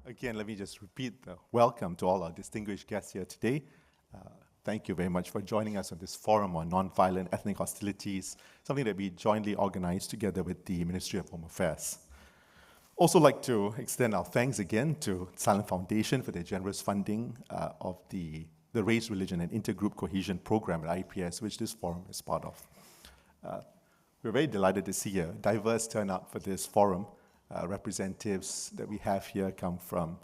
Again, let me just repeat the welcome to all our distinguished guests here today. Thank you very much for joining us on this forum on nonviolent ethnic hostilities, something that we jointly organized together with the Ministry of Home Affairs. Also like to extend our thanks again to Silent Foundation for their generous funding of the Race, Religion and Intergroup Cohesion Program at IPS, which this forum is part of. We're very delighted to see a diverse turnout for this forum. Representatives that we have here come from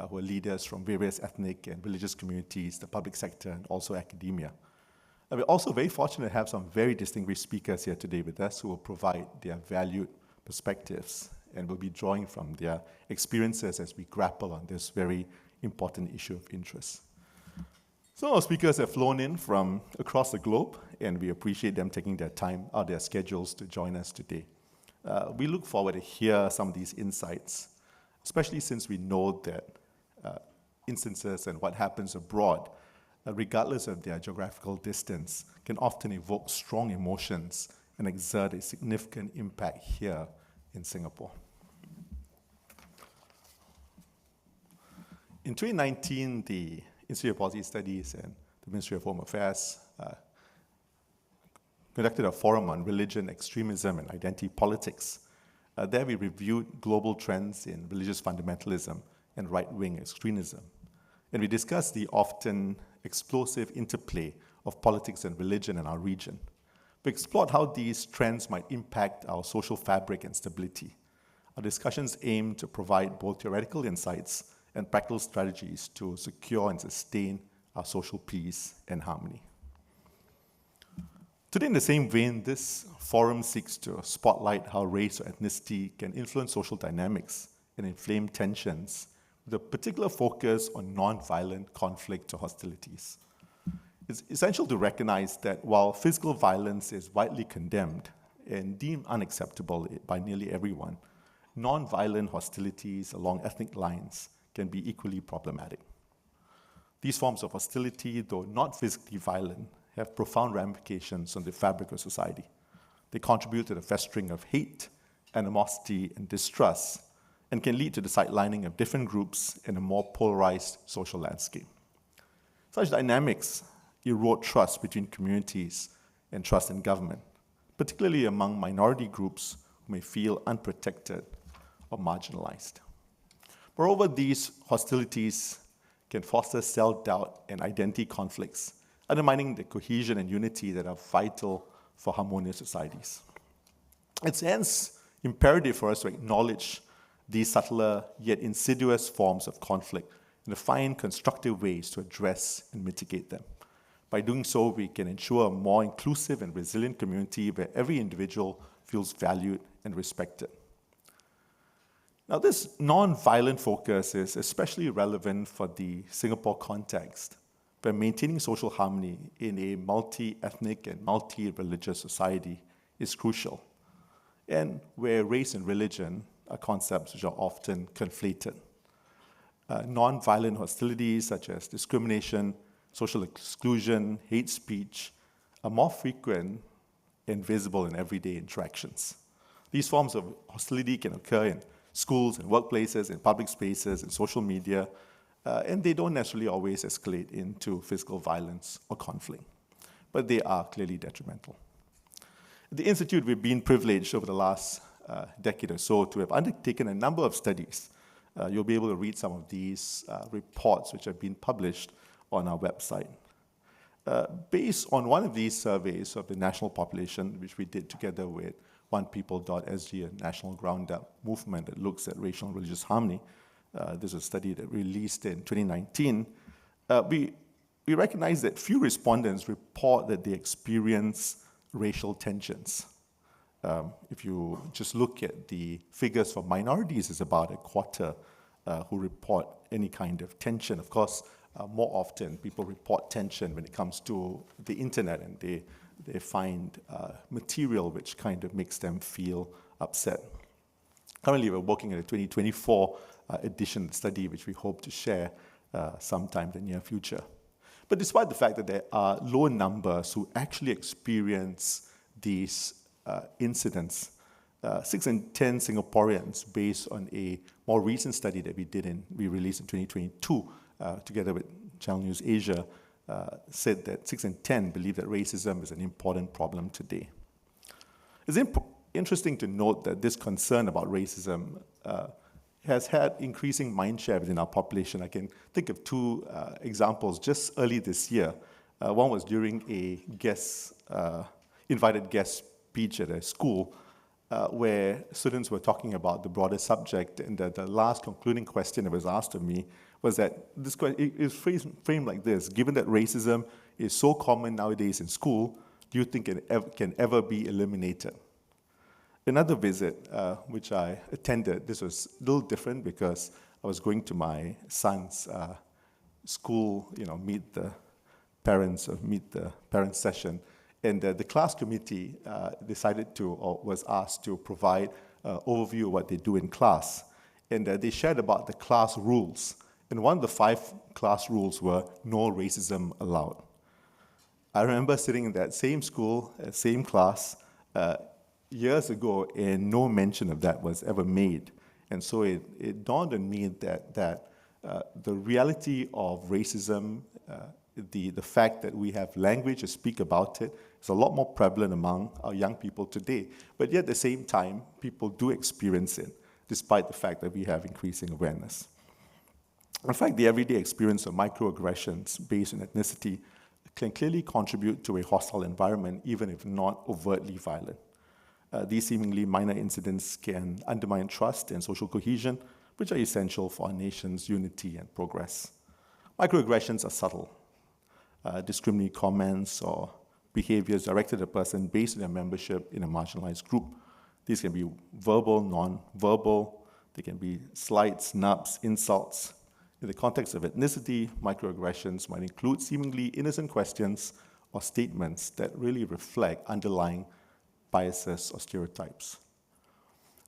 who are leaders from various ethnic and religious communities, the public sector, and also academia. We're also very fortunate to have some very distinguished speakers here today with us who will provide their valued perspectives and will be drawing from their experiences as we grapple on this very important issue of interest. So our speakers have flown in from across the globe, and we appreciate them taking their time out of their schedules to join us today. We look forward to hear some of these insights, especially since we know that instances and what happens abroad, regardless of their geographical distance, can often evoke strong emotions and exert a significant impact here in Singapore. In 2019, the Institute of Policy Studies and the Ministry of Home Affairs conducted a forum on religion, extremism, and identity politics. There we reviewed global trends in religious fundamentalism and right-wing extremism. And we discussed the often explosive interplay of politics and religion in our region. We explored how these trends might impact our social fabric and stability. Our discussions aimed to provide both theoretical insights and practical strategies to secure and sustain our social peace and harmony. Today, in the same vein, this forum seeks to spotlight how race or ethnicity can influence social dynamics and inflame tensions, with a particular focus on non-violent conflict or hostilities. It's essential to recognize that while physical violence is widely condemned and deemed unacceptable by nearly everyone, non-violent hostilities along ethnic lines can be equally problematic. These forms of hostility, though not physically violent, have profound ramifications on the fabric of society. They contribute to the festering of hate, animosity, and distrust, and can lead to the sidelining of different groups in a more polarized social landscape. Such dynamics erode trust between communities and trust in government, particularly among minority groups who may feel unprotected or marginalized. Moreover, these hostilities can foster self-doubt and identity conflicts, undermining the cohesion and unity that are vital for harmonious societies. It's hence imperative for us to acknowledge these subtler yet insidious forms of conflict and to find constructive ways to address and mitigate them. By doing so, we can ensure a more inclusive and resilient community where every individual feels valued and respected. Now, this non-violent focus is especially relevant for the Singapore context, where maintaining social harmony in a multi-ethnic and multi-religious society is crucial, and where race and religion are concepts which are often conflated. Non-violent hostilities such as discrimination, social exclusion, hate speech are more frequent and visible in everyday interactions. These forms of hostility can occur in schools and workplaces, in public spaces, in social media, and they don't necessarily always escalate into physical violence or conflict, but they are clearly detrimental. At the Institute, we've been privileged over the last decade or so to have undertaken a number of studies. You'll be able to read some of these reports which have been published on our website. Based on one of these surveys of the national population, which we did together with onepeople.sg, a national ground-up movement that looks at racial and religious harmony. This is a study that we released in 2019. We recognize that few respondents report that they experience racial tensions. If you just look at the figures for minorities, it's about a quarter who report any kind of tension. Of course, more often people report tension when it comes to the internet, and they find material which kind of makes them feel upset. Currently, we're working at a 2024 edition of the study, which we hope to share sometime in the near future. But despite the fact that there are low numbers who actually experience these incidents, 6 in 10 Singaporeans, based on a more recent study that we released in 2022, together with Channel News Asia, said that 6 in 10 believe that racism is an important problem today. It's interesting to note that this concern about racism has had increasing mindshare within our population. I can think of two examples just early this year. One was during a invited guest speech at a school where students were talking about the broader subject, and the last concluding question that was asked of me was that this question is framed like this: given that racism is so common nowadays in school, do you think it can ever be eliminated? Another visit, which I attended, this was a little different because I was going to my son's school, meet the parents session, and the class committee was asked to provide an overview of what they do in class, and they shared about the class rules, and one of the 5 class rules were no racism allowed. I remember sitting in that same school, same class, years ago, and no mention of that was ever made. And so it dawned on me that the reality of racism, the fact that we have language to speak about it, is a lot more prevalent among our young people today. But yet at the same time, people do experience it, despite the fact that we have increasing awareness. In fact, the everyday experience of microaggressions based on ethnicity can clearly contribute to a hostile environment, even if not overtly violent. These seemingly minor incidents can undermine trust and social cohesion, which are essential for our nation's unity and progress. Microaggressions are subtle. Discriminatory comments or behaviors directed at a person based on their membership in a marginalized group. These can be verbal, non-verbal. They can be slights, snubs, insults. In the context of ethnicity, microaggressions might include seemingly innocent questions or statements that really reflect underlying biases or stereotypes.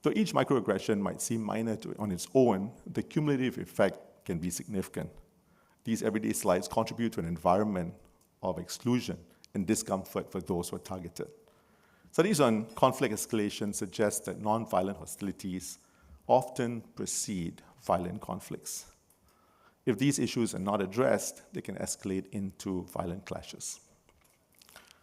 Though each microaggression might seem minor on its own, the cumulative effect can be significant. These everyday slights contribute to an environment of exclusion and discomfort for those who are targeted. Studies on conflict escalation suggest that nonviolent hostilities often precede violent conflicts. If these issues are not addressed, they can escalate into violent clashes.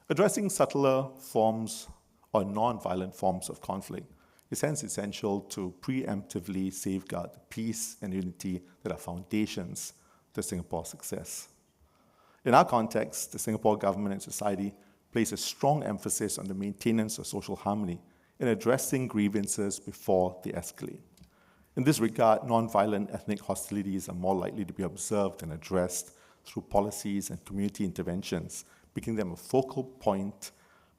Addressing subtler forms or non-violent forms of conflict is hence essential to preemptively safeguard the peace and unity that are foundations to Singapore's success. In our context, the Singapore government and society place a strong emphasis on the maintenance of social harmony and addressing grievances before they escalate. In this regard, non-violent ethnic hostilities are more likely to be observed and addressed through policies and community interventions, making them a focal point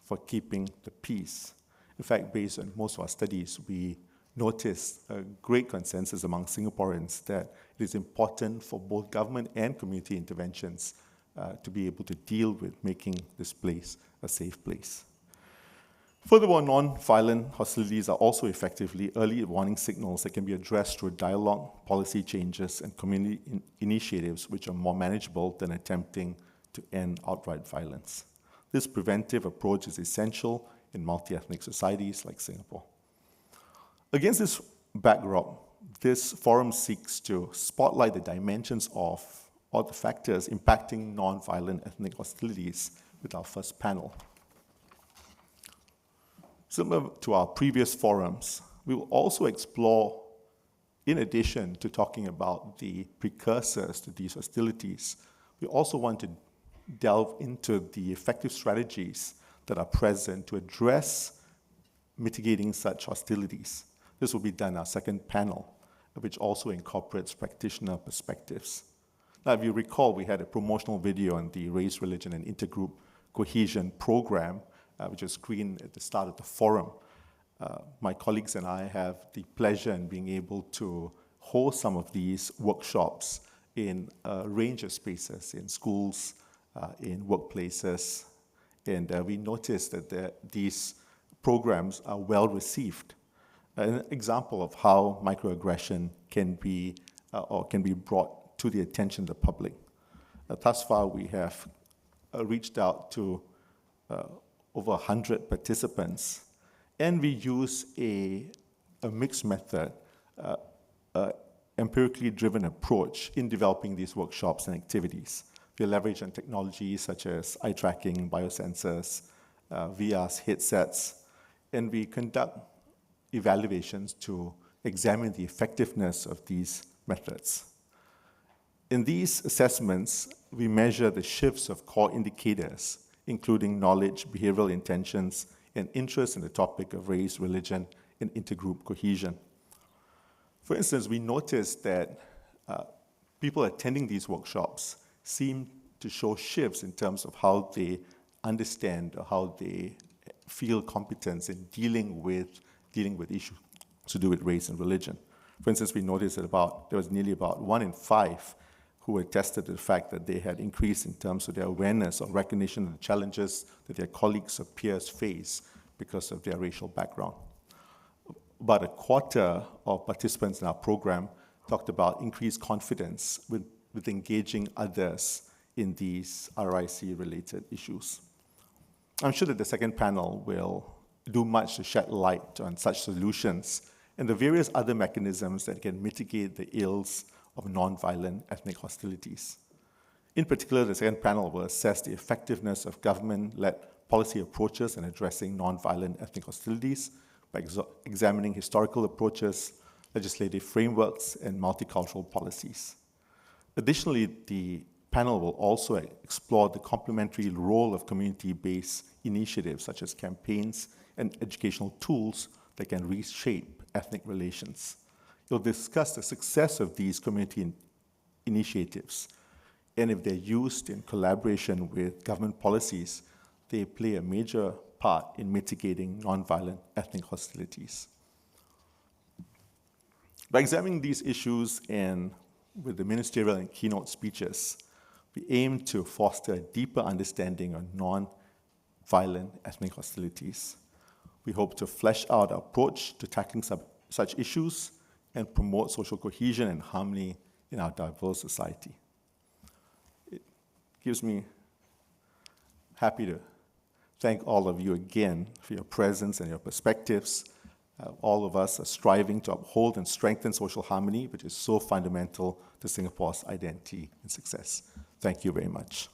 for keeping the peace. In fact, based on most of our studies, we noticed a great consensus among Singaporeans that it is important for both government and community interventions to be able to deal with making this place a safe place. Furthermore, non-violent hostilities are also effectively early warning signals that can be addressed through dialogue, policy changes, and community initiatives which are more manageable than attempting to end outright violence. This preventive approach is essential in multi-ethnic societies like Singapore. Against this backdrop, this forum seeks to spotlight the dimensions of or the factors impacting non-violent ethnic hostilities with our first panel. Similar to our previous forums, we will also explore, in addition to talking about the precursors to these hostilities, we also want to delve into the effective strategies that are present to address mitigating such hostilities. This will be done in our second panel, which also incorporates practitioner perspectives. Now, if you recall, we had a promotional video on the Race, Religion, and Intergroup Cohesion program, which was screened at the start of the forum. My colleagues and I have the pleasure in being able to host some of these workshops in a range of spaces, in schools, in workplaces, and we noticed that these programs are well received. An example of how microaggression can be brought to the attention of the public. Thus far, we have reached out to over 100 participants, and we use a mixed method empirically driven approach in developing these workshops and activities. We leverage on technologies such as eye tracking, biosensors, VR headsets, and we conduct evaluations to examine the effectiveness of these methods. In these assessments, we measure the shifts of core indicators, including knowledge, behavioral intentions, and interest in the topic of race, religion, and intergroup cohesion. For instance, we noticed that people attending these workshops seem to show shifts in terms of how they understand or how they feel competence in dealing with issues to do with race and religion. For instance, we noticed that there was nearly about 1 in 5 who attested to the fact that they had increased in terms of their awareness or recognition of the challenges that their colleagues or peers face because of their racial background. About a quarter of participants in our program talked about increased confidence with engaging others in these RIC-related issues. I'm sure that the second panel will do much to shed light on such solutions and the various other mechanisms that can mitigate the ills of nonviolent ethnic hostilities. In particular, the second panel will assess the effectiveness of government-led policy approaches in addressing nonviolent ethnic hostilities by examining historical approaches, legislative frameworks, and multicultural policies. Additionally, the panel will also explore the complementary role of community-based initiatives such as campaigns and educational tools that can reshape ethnic relations. It will discuss the success of these community initiatives, and if they're used in collaboration with government policies, they play a major part in mitigating nonviolent ethnic hostilities. By examining these issues and with the ministerial and keynote speeches, we aim to foster a deeper understanding of non-violent ethnic hostilities. We hope to flesh out our approach to tackling such issues and promote social cohesion and harmony in our diverse society. It gives me happy to thank all of you again for your presence and your perspectives. All of us are striving to uphold and strengthen social harmony, which is so fundamental to Singapore's identity and success. Thank you very much.